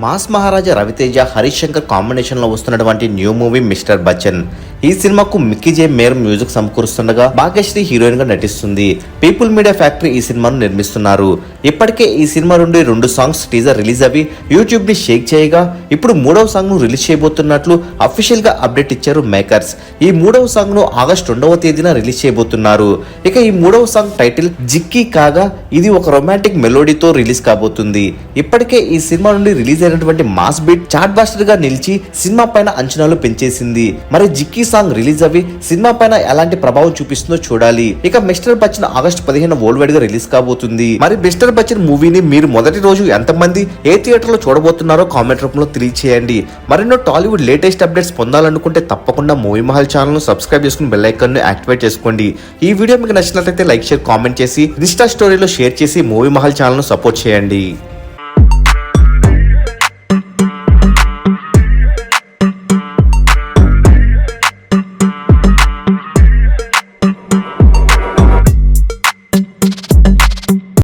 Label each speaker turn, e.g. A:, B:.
A: Mass మహారాజా Raviteja Harish Shankar combination లో వస్తున్నటువంటి new movie mister Bachchan. ఈ సినిమాకు మిక్కీ జే మేయర్ మ్యూజిక్ సమకూరుస్తుండగా భాగ్యశ్రీ హీరోయిన్ గా నటిస్తుంది. పీపుల్ మీడియా ఫ్యాక్టరీ ఈ సినిమాను నిర్మిస్తున్నారు. ఇప్పటికే ఈ సినిమా నుండి 2 సాంగ్స్ టీజర్ రిలీజ్ అవి యూట్యూబ్ ని షేక్ చేయగా ఇప్పుడు 3వ సాంగ్ ను రిలీజ్ చేయబోతున్నట్లు అఫీషియల్ గా అప్డేట్ ఇచ్చారు మేకర్స్. ఈ 3వ సాంగ్ ను ఆగస్టు 2వ తేదీన రిలీజ్ చేయబోతున్నారు. ఇక ఈ 3వ సాంగ్ టైటిల్ జిక్కీ కాగా ఇది ఒక రొమాంటిక్ మెలోడీతో రిలీజ్ కాబోతుంది. ఇప్పటికే ఈ సినిమా నుండి రిలీజ్ అయినటువంటి మాస్ బీట్ చార్ట్ బాస్టర్ గా నిలిచి సినిమా పైన అంచనాలు పెంచేసింది. మరి జిక్కీ సాంగ్ రిలీజ్ అవి సినిమా పైన ఎలాంటి ప్రభావం చూపిస్తుందో చూడాలి. ఇక mister Bachchan August 15 world wide గా రిలీజ్ కాబోతుంది. మరి మిస్టర్ బచ్చన్ మూవీని మీరు మొదటి రోజు ఎంతమంది ఏ థియేటర్ లో చూడబోతున్నారో కామెంట్ రూపంలో తెలియచేయండి. మరెన్నో టాలీవుడ్ లేటెస్ట్ అప్డేట్స్ పొందాలనుకుంటే తప్పకుండా మూవీ మహల్ ఛానల్ ను సబ్స్క్రైబ్ చేసుకుని బెల్ ఐకాన్ ను యాక్టివేట్ చేసుకోండి. ఈ వీడియో మీకు నచ్చినట్లయితే లైక్ షేర్ కామెంట్ చేసి ఇన్స్టా స్టోరీలో షేర్ చేసి మూవీ మహల్ ఛానల్ ను సపోర్ట్ చేయండి.